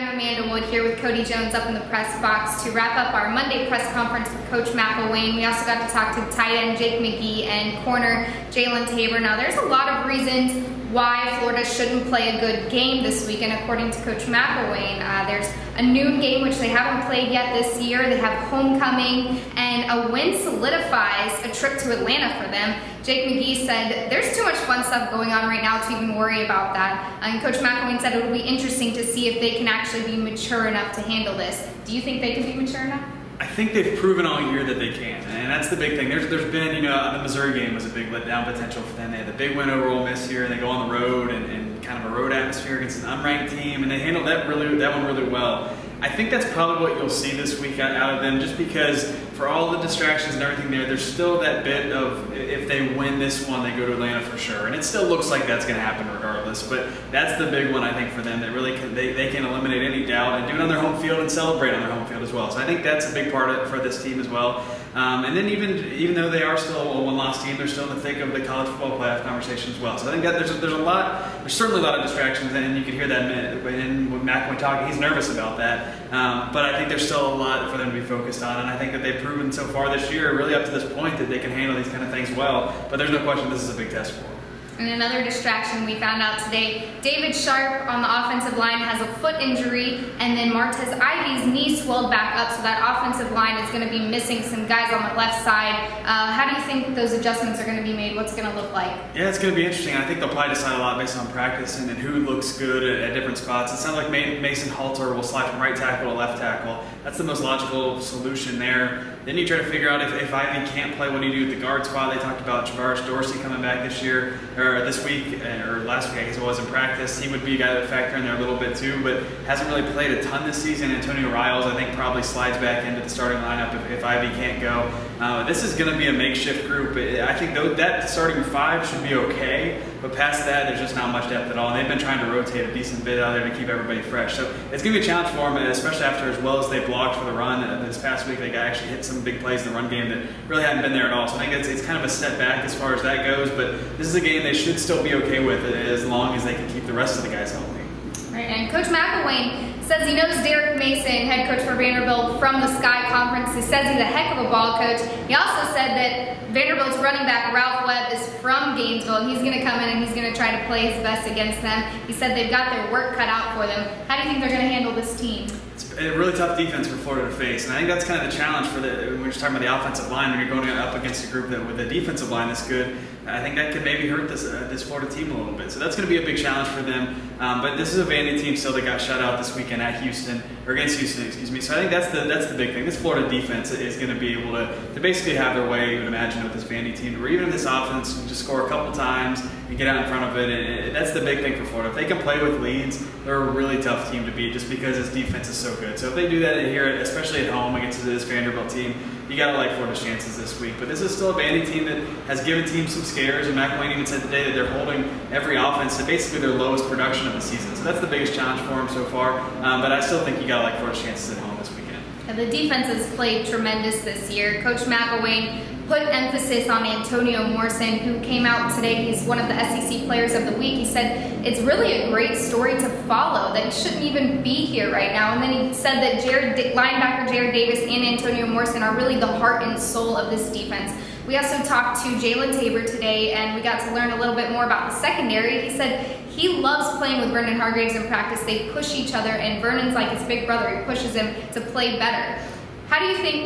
I'm Amanda Wood here with Cody Jones up in the press box to wrap up our Monday press conference with Coach McElwain. We also got to talk to tight end Jake McGee and corner Jalen Tabor. Now, there's a lot of reasons why Florida shouldn't play a good game this weekend, according to Coach McElwain. There's a noon game, which they haven't played yet this year. They have homecoming, and a win solidifies a trip to Atlanta for them. Jake McGee said there's too much fun stuff going on right now to even worry about that. And Coach McElwain said it will be interesting to see if they can actually be mature enough to handle this. Do you think they can be mature enough? I think they've proven all year that they can, and that's the big thing. There's been, the Missouri game was a big letdown potential for them. They had the big win over Ole Miss here, and they go on the road and kind of a road atmosphere against an unranked team, and they handled that one really well. I think that's probably what you'll see this week out of them, just because for all the distractions and everything there's still that bit of if they win this one, they go to Atlanta for sure. And it still looks like that's going to happen regardless. But that's the big one, I think, for them. That really they can eliminate any doubt and do it on their home field and celebrate on their home field as well. So I think that's a big part of it for this team as well. And then even though they are still a one-loss team, they're still in the thick of the college football playoff conversation as well. So I think that there's certainly a lot of distractions, and you can hear that when McElwain talking. He's nervous about that. But I think there's still a lot for them to be focused on, and I think that they've proven so far this year, really up to this point, that they can handle these kind of things well. But there's no question this is a big test for them. And another distraction we found out today, David Sharp on the offensive line has a foot injury, and then Martez Ivy's knee swelled back up, so that offensive line is going to be missing some guys on the left side. How do you think those adjustments are going to be made? What's it going to look like? Yeah, it's going to be interesting. I think they'll probably decide a lot based on practice and who looks good at different spots. It sounds like Mason Halter will slide from right tackle to left tackle. That's the most logical solution there. Then you try to figure out if Ivy can't play, what do you do at the guard spot? They talked about Travaris Dorsey coming back this year, or this week, or last week I guess it was in practice. He would be a guy that would factor in there a little bit too, but hasn't really played a ton this season. Antonio Riles, I think, probably slides back into the starting lineup if Ivy can't go. This is going to be a makeshift group. I think that starting five should be okay, but past that, there's just not much depth at all. And they've been trying to rotate a decent bit out there to keep everybody fresh. So it's going to be a challenge for them, especially after as well as they blocked for the run this past week. They actually hit some big plays in the run game that really hadn't been there at all. So I think it's kind of a step back as far as that goes, but this is a game they should still be okay with as long as they can keep the rest of the guys healthy. Right, and Coach McElwain says he knows Derek Mason, head coach for Vanderbilt, from the Sky Conference. He says he's a heck of a ball coach. He also said that Vanderbilt's running back, Ralph Webb, is from Gainesville, and he's going to come in and he's going to try to play his best against them. He said they've got their work cut out for them. How do you think they're going to handle this team? It's a really tough defense for Florida to face, and I think that's kind of the challenge when we're just talking about the offensive line. When you're going up against a group that with a defensive line that's good, I think that could maybe hurt this Florida team a little bit. So that's going to be a big challenge for them. But this is a Vandy team still that got shut out this weekend at Houston, or against Houston, excuse me. So I think that's the big thing. This Florida defense is going to be able to basically have their way, you would imagine, with this Vandy team, or even if this offense can just score a couple times and get out in front of it. And that's the big thing for Florida. If they can play with leads, they're a really tough team to beat just because this defense is so good. So if they do that here, especially at home against this Vanderbilt team, you got to like Florida's chances this week. But this is still a Vandy team that has given teams some scares, and McElwain even said today that they're holding every offense to basically their lowest production of the season. So that's the biggest challenge for them so far. But I still think you got to like Florida's chances at home this weekend. And the defense has played tremendous this year. Coach McElwain put emphasis on Antonio Morrison, who came out today. He's one of the SEC Players of the Week. He said it's really a great story to follow, that he shouldn't even be here right now. And then he said that linebacker Jared Davis and Antonio Morrison are really the heart and soul of this defense. We also talked to Jalen Tabor today, and we got to learn a little bit more about the secondary. He said he loves playing with Vernon Hargreaves in practice. They push each other, and Vernon's like his big brother. He pushes him to play better. What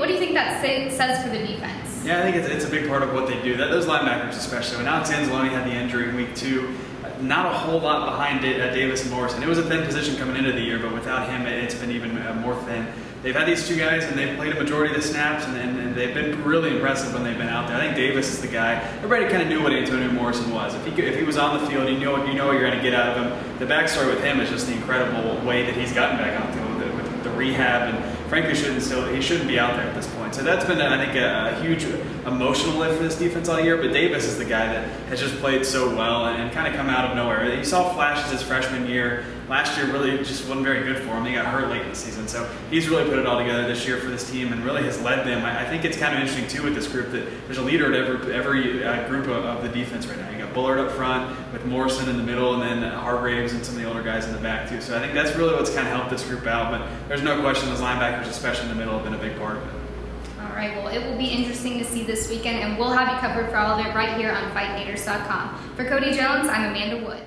do you think that says for the defense? Yeah, I think it's a big part of what they do. Those linebackers especially. When Alex Anzalone had the injury in week 2, not a whole lot behind Davis and Morrison. It was a thin position coming into the year, but without him, it's been even more thin. They've had these two guys, and they've played a majority of the snaps, and they've been really impressive when they've been out there. I think Davis is the guy. Everybody kind of knew what Antonio Morrison was. If he was on the field, you know what you're going to get out of him. The backstory with him is just the incredible way that he's gotten back on the field with the rehab, and frankly, he shouldn't be out there at this point. And so that's been, I think, a huge emotional lift for this defense all year. But Davis is the guy that has just played so well and kind of come out of nowhere. You saw flashes his freshman year. Last year really just wasn't very good for him. He got hurt late in the season. So he's really put it all together this year for this team and really has led them. I think it's kind of interesting, too, with this group that there's a leader at every group of the defense right now. You got Bullard up front with Morrison in the middle and then Hargraves and some of the older guys in the back, too. So I think that's really what's kind of helped this group out. But there's no question those linebackers, especially in the middle, have been a big part of it. All right, well, it will be interesting to see this weekend, and we'll have you covered for all of it right here on FightNators.com. For Cody Jones, I'm Amanda Wood.